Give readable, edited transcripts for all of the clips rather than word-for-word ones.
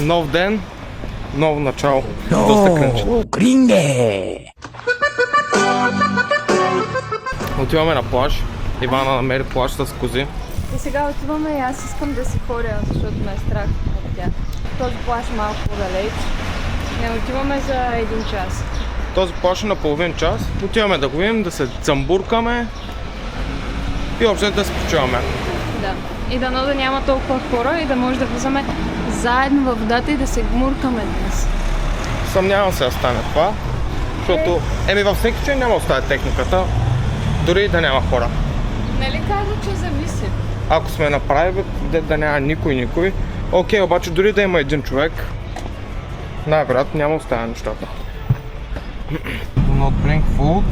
Нов ден, ново начало. Доста крънче. Отиваме на плаж. Ивана намери плаж с кози. И сега отиваме и аз искам да си ходя, защото ме е страх от тях. Този плаж е малко по-далеч. Не отиваме за един час. Този плаж е на половин час. Отиваме да го видим, да се цамбуркаме и общо да се почиваме. Да. И дано да няма толкова хора и да може да влизаме заедно във водата и да се гмуркаме днес. Съмнявам се да стане това, защото във всеки случай няма оставя техниката, дори и да няма хора. Нали каза, че зависи? Ако сме направили да няма никой, окей, обаче дори да има един човек, най-вероятно няма оставя нещата. Do not bring food,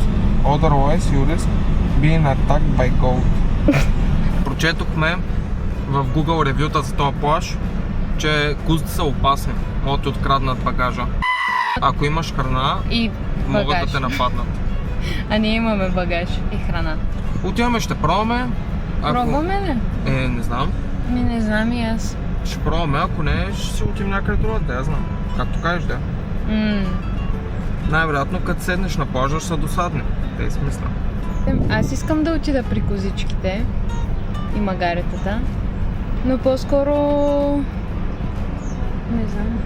otherwise you risk being attacked by goat. Прочетохме в Google ревюта за този плаж, че козите са опасни, могат да откраднат багажа. Ако имаш храна, и могат да те нападнат. А ние имаме багаж и храна. Отиваме, ще пробваме. Пробваме ли? Не знам. Не знам и аз. Ще пробваме, ако не, ще си отим някъде другаде, я знам. Както кажеш, да. Най-вероятно, като седнеш на плажа, ще са досадни. Те е смисъл. Аз искам да отида при козичките и магаретата, но по-скоро... не знам.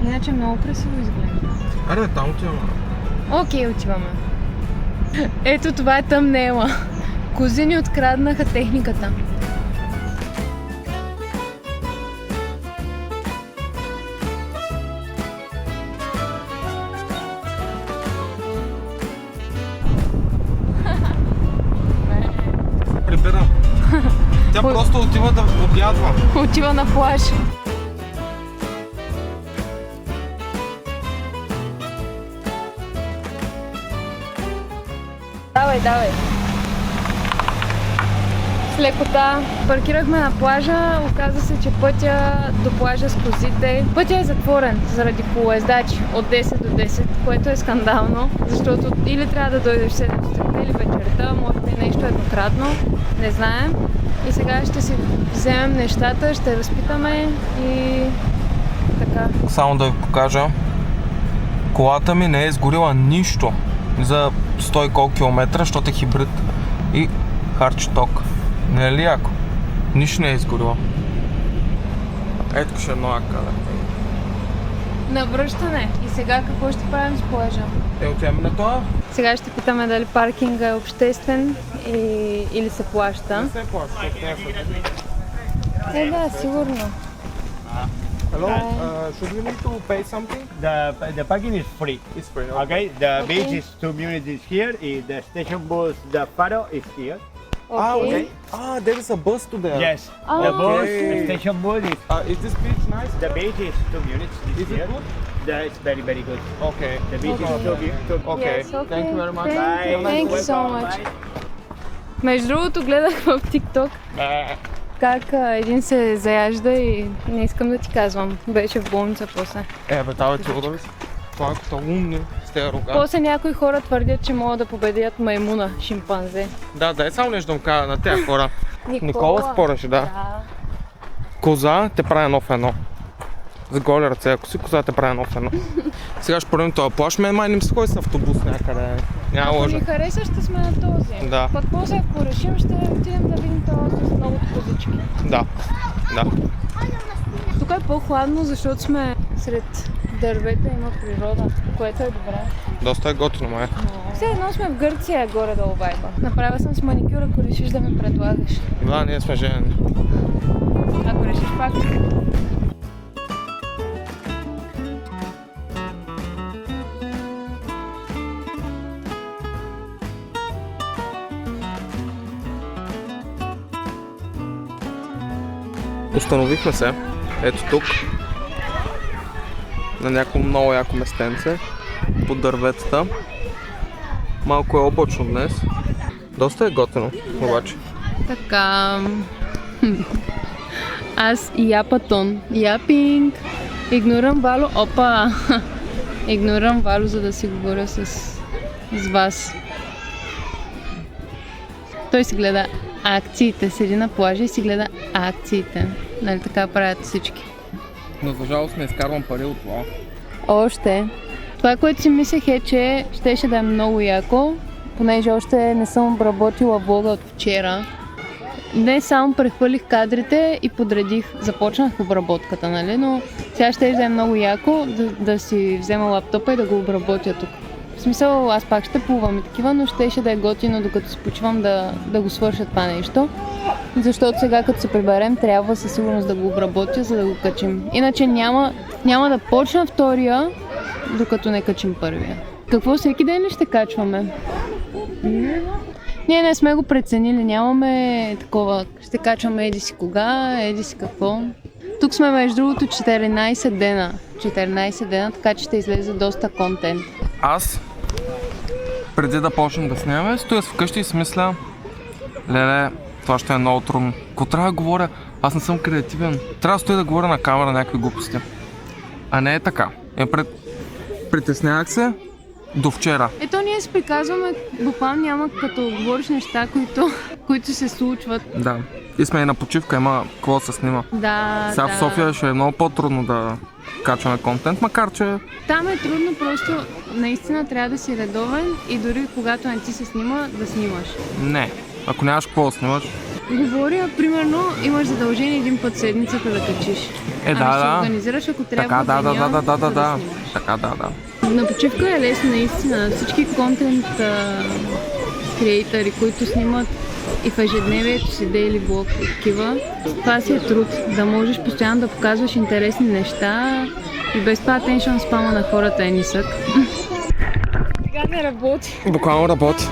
Иначе много красиво изглежда. Аре, там отиваме. Окей, отиваме. Ето това е тъмнела. Кози ни откраднаха техниката. Прибирам. Тя просто отива да обядва. Отива на плаж. Давай. С лекота паркирахме на плажа, оказа се, че пътя до плажа с козите. Пътя е затворен заради колоездачи от 10 до 10, което е скандално, защото или трябва да дойдеш 7 сутринта или вечерта, може би нещо еднократно, не знаем. И сега ще си вземем нещата, ще разпитаме и така. Само да ви покажа, колата ми не е изгорила нищо за 100 и колко километра, защото е хибрид и харчи ток. Не е ли яко? Нищо не е изгорило. Ето ще е много яка. На връщане. И сега какво ще правим с плажа? Отиваме на това? Сега ще питаме дали паркинга е обществен или се плаща. Не се плаща. Да, сигурно. Hello, should we need to pay something? The parking is free. It's free. Okay, the beach is 2 minutes is here. The station bus, the Faro is here. Okay. There is a bus to there. Yes, the bus, Okay. the station bus Is this beach nice? the beach is 2 minutes. Is it good? It's very good. Okay. The beach is so Okay. Yes, okay. Thank you very much. Bye. Thank you so much. Между другото гледах в TikTok как един се заяжда и не искам да ти казвам. Беше в болница после. Бе, ти удови си. Това е като умни с тези рога. После някои хора твърдят, че могат да победят маймуна, шимпанзе. Да, само нещо да му кажа на тези хора. Никола спореше, да. Коза те прави едно в едно. С голи ръце, ако си коза те прави едно в едно. Сега ще пробвам този плаж. Мен май не ми се ходи с автобус някъде. Няма Ако лъжа. ни хареса, ще сме на този. Да. Пък после, ако решим, ще отидем да видим този с многото козички. Да. Тук е по-хладно, защото сме сред дървета, има природа, което е добре. Доста е готино, май. Все едно сме в Гърция, горе-долу вайба. Направя съм с маникюр, ако решиш да ме предлагаш. Да, ние сме женени. Ако решиш пак. Установихме се, ето тук, на някакво много яко местенце, под дърветата. Малко е облачно днес. Доста е готино, обаче. Така. Аз япатон. Япинг. Игнорам Вало. Опа! Игнорам Вало, за да си говоря с вас. Той си гледа акциите. Седи на плажа и си гледа акциите. Нали така правят всички? Но за жалост не изкарвам пари от това. Още. Това, което си мислех е, че щеше да е много яко, понеже още не съм обработила влога от вчера. Днес само прехвърлих кадрите и подредих. Започнах обработката, нали? Но сега ще да е много яко да си взема лаптопа и да го обработя тук. В смисъл, аз пак ще плувам и такива, но ще да е готино, докато се почивам да го свърша това нещо. Защото сега, като се приберем, трябва със сигурност да го обработя, за да го качим. Иначе няма да почна втория, докато не качим първия. Какво, всеки ден ли ще качваме? Ние не сме го преценили, нямаме такова. Ще качваме еди си кога, еди си какво. Тук сме между другото 14 дена. 14 дена, така че ще излезе доста контент. Аз, преди да почнем да снимаме, стоя вкъщи и си мисля, леле, това ще е много трудно. Какво трябва да говоря? Аз не съм креативен. Трябва да стоя да говоря на камера някакви глупости. А не е така. Притеснявах се до вчера. Ето ние си приказваме, буквално няма като говориш неща, които се случват. Да. И сме и на почивка, има какво да се снима. Да, Сега в София ще е много по-трудно да качваме контент, макар че... Там е трудно, просто наистина трябва да си редовен и дори когато не ти се снима, да снимаш. Не. Ако нямаш какво да снимаш... Говоря, примерно, имаш задължение един път седмицата да качиш. Да, ще да. организираш, ако трябва Така, да. снимаш. Така, да. На почивка е лесно наистина. Всички контент креатори, които снимат и в ежедневието си дейли блог и такива, това си е труд. Да можеш постоянно да показваш интересни неща и без това attention спама на хората е нисък. Сега не работи. Буквално работи.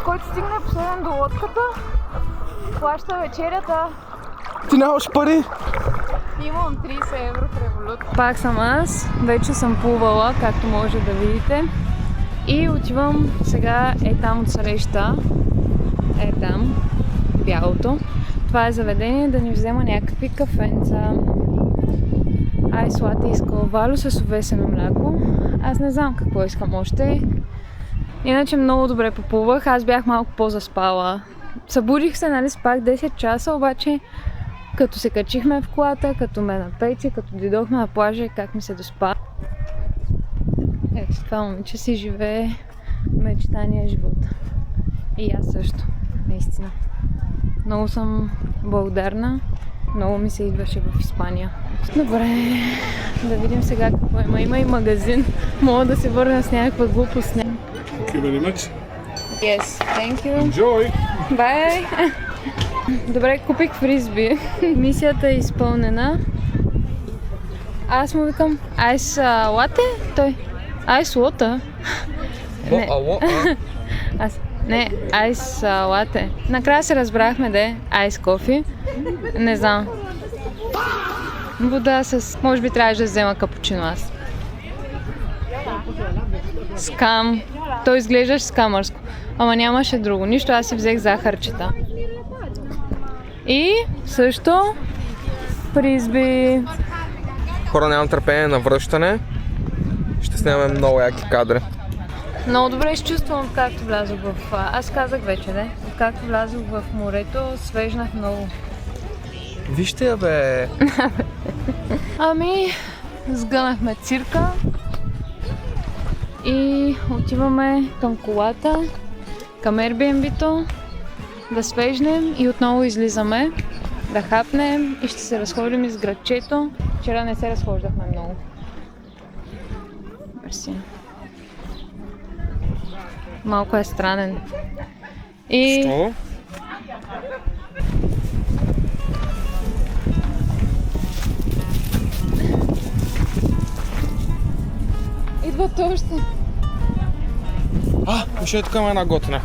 Който стигне последен до лодката, плаща вечерята. Ти нямаш пари? Имам 30 евро в Револют. Пак съм аз, вече съм плувала, както може да видите. И отивам сега там от среща. Там, бялото. Това е заведение да ни взема някакви кафенца. Айс лате искала Валю с овесено мляко. Аз не знам какво искам още. Иначе много добре поплувах, аз бях малко по-заспала. Събудих се, нали, спах 10 часа, обаче като се качихме в колата, като ме напейте, като дойдохме на плажа, как ми се доспа. Ето това момиче си живее мечтания живот. И аз също, наистина. Много съм благодарна, много ми се идваше в Испания. Добре, да видим сега какво има. Има и магазин, мога да се върна с някаква глупост. Thank you very much. Yes, thank you. Enjoy! Bye! Добре, купих фризби. Мисията е изпълнена. Аз му викам айс лате? Той айс лота. Не, айс лате. Накрая се разбрахме да е айс кофи. Не знам. Вода с... Може би трябваше да взема капучино аз. Скам. Той изглеждаше скамърско. Ама нямаше друго. Нищо, аз си взех захарчета. И също фризби. Хора, нямам търпение на връщане. Ще снимаме много яки кадри. Много добре изчувствам, както влязох в... Аз казах вече, не? Както влязох в морето, свежнах много. Вижте я, бе! Ами, сгънахме цирка и отиваме към колата, към Airbnb-то, да свежнем и отново излизаме, да хапнем и ще се разходим из градчето. Вчера не се разхождахме много. Мерси. Малко е странен. И... Що? Идват още. Ще е тук има една готина.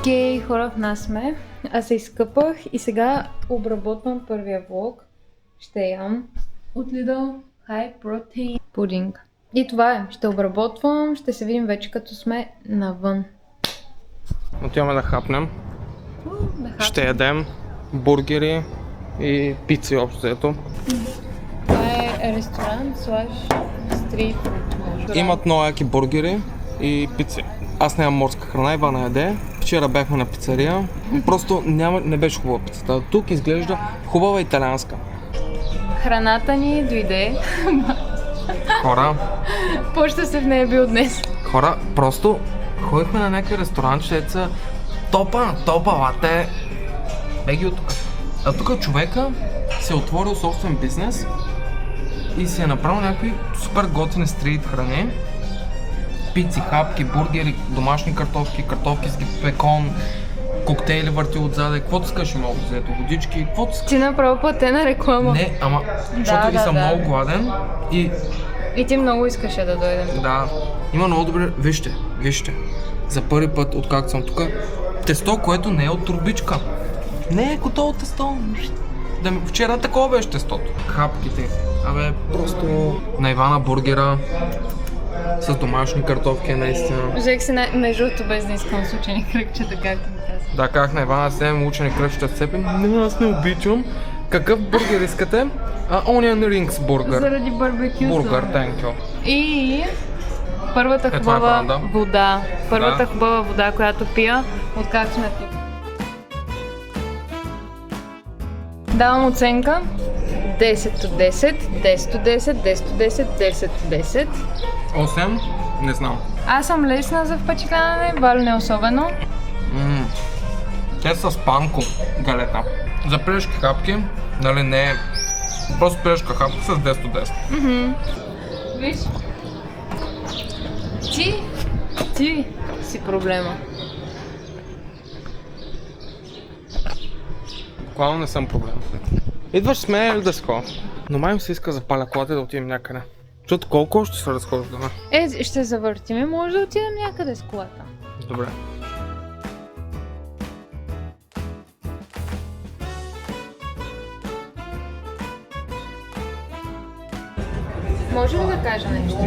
Окей, хора, в нас сме. Аз се изкъпах и сега обработвам първия влог. Ще ям от Lidl High Protein пудинг. И това е. Ще обработвам, ще се видим вече като сме навън. Отиваме да хапнем. Да хапнем. Ще ядем бургери и пици общо взето. Това е ресторант стрит фуд. Имат много яки бургери и пици. Аз нямам морска храна, Ивана яде. Вчера бяхме на пицария. Просто не беше хубава пицата. Тук изглежда хубава италианска. Храната ни дойде. Хора, Почта се в нея бил днес. просто ходихме на някакви ресторанти, деца топа лате. Беги от тук. А тук човека се е отворил собствен бизнес и си е направил някакви супер готини стрит храни. Пици, хапки, бургери, домашни картофки с бекон, коктейли върти отзаде, каквото искаш има взето, водички, каквото искаш. Ти направо платена реклама. Не, ама, защото съм много гладен и И ти много искаше да дойдем. да, има много добре, вижте, за първи път, откакто съм тук, тесто, което не е от турбичка. Не е готово тесто. Вчера такова беше тестото. Хапките. Абе, просто на Ивана бургера с домашни картофки, наистина. Взех се между другото без да искам с учени кръгчета, както ми каза. Да, как на Ивана седем учени кръгчета с цепи. Не, аз не обичам. Какъв бургер искате? Onion Rings бургер. Заради барбекюто. Бургер, thank you. И първата това е хубава бранда. вода. Първата Да. хубава вода, която пия, откакто сме тук. Давам оценка 10 от 10, 10 от 10, 10 от 10, 10 от 10. 8? Не знам. Аз съм лесна за впечатляване, Валю не особено. Те са с панко галета. За пилешки хапки, нали не е просто пилешка хапка с 10 от 10. Виж? Ти си проблема. Буквално не съм проблем. Идваш с мен или да си ходя? Но май ми се иска за паля колата и да отидем някъде. Защото колко още се разхождаме? Ще завъртим, може да отидем някъде с колата. Добре. Може ли да кажа нещо?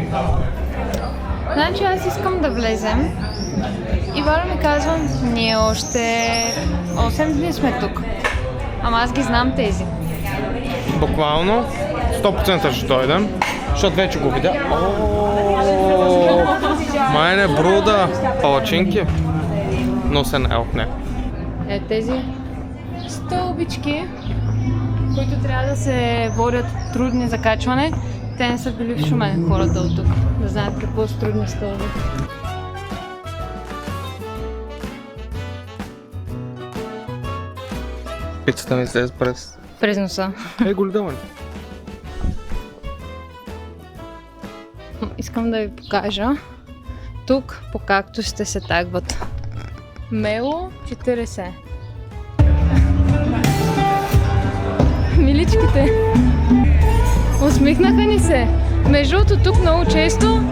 Значи аз искам да влезем и Валя ми казва, ние още 8 дни сме тук. Ама аз ги знам тези. Буквално 100% ще дойдем, защото вече го видя. Майне бруда, палачинки, но се наелхне. Тези стълбички, които трябва да се водят трудни за качване, те не са били в Шумен хората от тук, да знаят какво са трудни стълби. Пицата ми излезе през носа. голидава ли? Искам да ви покажа. Тук по кактусите се тагват. Мело 40. Миличките. Усмихнаха ни се. Между другото, тук много често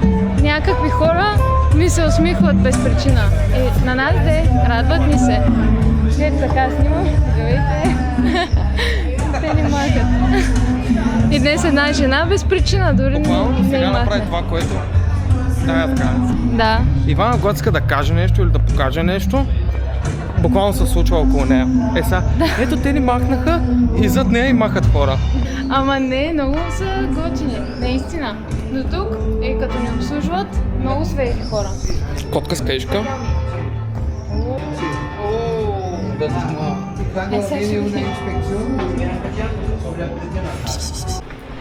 някакви хора ми се усмихват без причина. И на нас радват ни се. Ето така снимам, гледайте. Те ни махат. И днес една жена без причина дори Буквално не сега направи махне. това, което тая така. Да. Ивана, когато иска да каже нещо или да покаже нещо, буквално се случва около нея. Сега, ето те ни махнаха и зад нея и махат хора. Ама не, много са готини, наистина. Но тук, като ни обслужват, много свежи хора. Котка с каишка.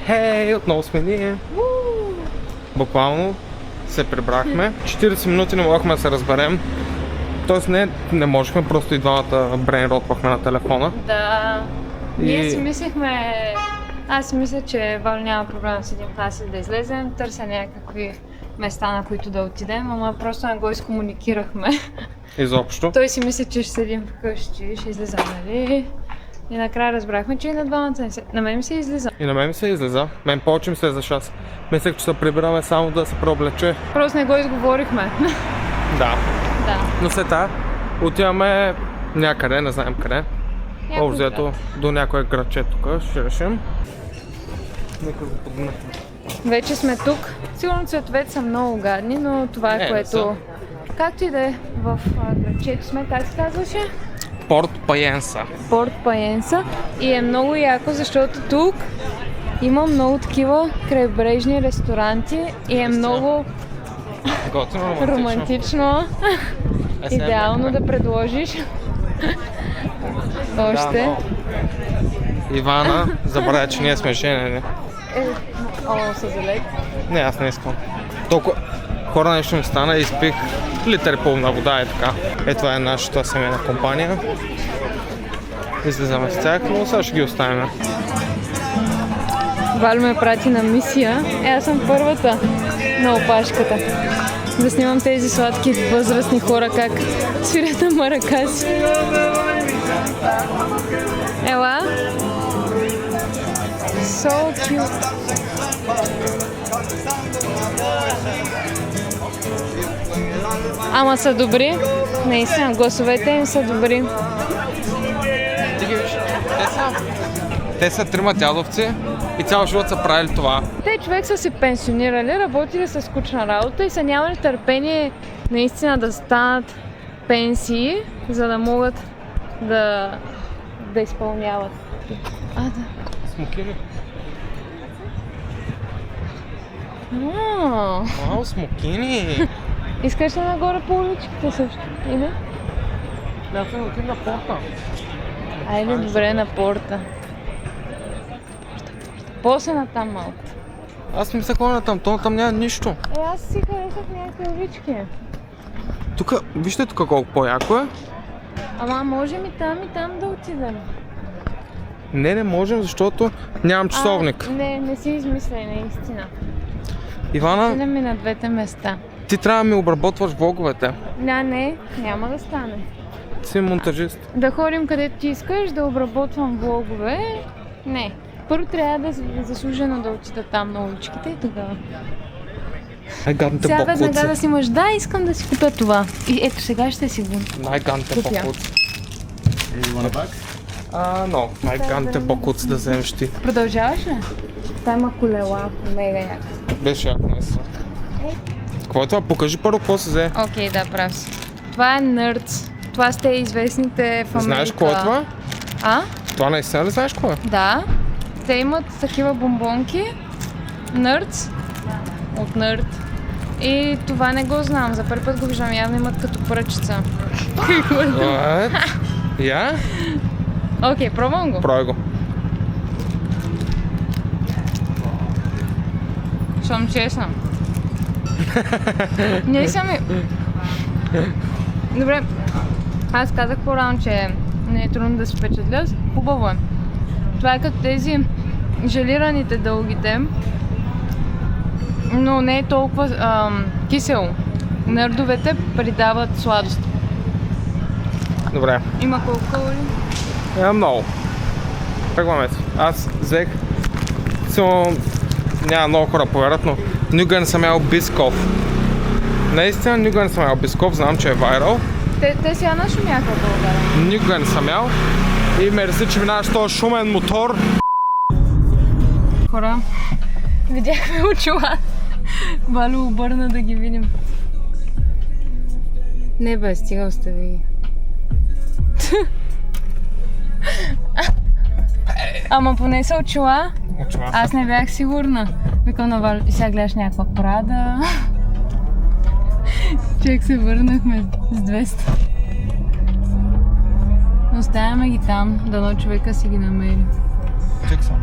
Хей, отново сме ние. Буквално се прибрахме. 40 минути не можехме да се разберем. Тоест не можехме, просто и двамата брейнротвахме на телефона. Да. Ние И- си мислихме... Аз си мисля, че Вал няма проблем да седим в нас и да излезем. Търся някакви места, на които да отидем, ама просто не го изкомуникирахме. Изобщо. Той си мисли, че ще седим вкъщи, ще излезем, нали? И накрая разбрахме, че и на двамата не се... На мен ми се излиза. И на мен ми се излиза. Мен повече ми се излиза. Аз мислех, че се прибираме само да се преоблече. Просто не го изговорихме. Да. Да. Но след това Отиваме някъде, не знаем къде. Някой Общо взето град. до някое градче тук, ще решим. Нека го подгна. Вече сме тук. Сигурно цветовете са много гадни, но това е Не което... са. Както и да е, в градчето сме, как се казваше? Порт Паенса. Порт Паенса. И е много яко, защото тук има много такива крайбрежни ресторанти и е много Готино, романтично. Идеално да предложиш. Още. много. Ивана, забравя, че ние сме женени. О, съжалете. Не, аз не искам. Толкова хора нещо ми стана и изпих литър и половина вода и така. Това е нашата семейна компания. Излизаме с тях, но сега ще ги оставим. Валю ме прати на мисия. Аз съм първата на опашката. Да снимам тези сладки възрастни хора как свирят на маракаси. Ела. So cute. Ама са добри. Наистина, гласовете им са добри. Те са трима дядовци и цял живот са правили това. Те човек са се пенсионирали, работили с скучна работа и са нямали търпение наистина да станат пенсии, за да могат да изпълняват. Да. Смокини. А, Вау, смокини! искаш ли нагоре по уличките също? Или? Да, съм отида на порта. Айде, добре, на порта. После на там малко. Аз мисля на там, там няма нищо. Аз си харесах някакви улички. Тук, вижте тук колко по-яко е. Ама можем и там да отидем. Не можем, защото нямам часовник. Не си измисляй, наистина. Ивана, Отидем и на двете места. ти трябва да ми обработваш влоговете. Не, няма да стане. Ти си монтажист. Да ходим където ти искаш, да обработвам влогове. Не. Първо трябва да заслужено да отида там на уличките и тогава. Най-гадните Сега веднага бокуци. да си мъж, да, искам да си купя това. И ето сега ще си го. Най-гадните Купя. бокуци. You want a bag? Най-гадните бокуци да вземеш ти. Продължаваш ли? Та има колела, мега яко. Беше яко наистина. Какво е това? Покажи първо какво се взе. Окей, да, прав си. Това е Nerds. Това сте известните в Америка. Знаеш какво е това? А? Това наистина ли знаеш какво е? Да. Те имат такива бомбонки. Nerds. От Nerd. И това не го знам. За първи път го виждам. Явно имат като пръчица. What? Я? Окей, пробвам го. Пробай го. Съм честна. Не съм и... Добре, аз казах по-рано, че не е трудно да се впечатля. Хубаво е. Това е като тези желираните дългите, но не е толкова кисело. Нърдовете придават сладост. Добре. Има колко калории? Няма много. Регламент. Аз взех... Само... Няма много хора повярват, но никога не съм ял Бисков. Наистина никога не съм ял Бисков, знам, че е вайрал. Те сега нашумяха в България. Никога не съм ял. И мерси, че минаваш този шумен мотор. Хора, видяхме очила. Валю обърна да ги видим. Не бе, стига остави ги. Ама поне са очила. Аз не бях сигурна. Викам на Валю, и сега гледаш някаква Прада. Чек се върнахме с 200. Оставяме ги там, дано човека си ги намери. Чек съм.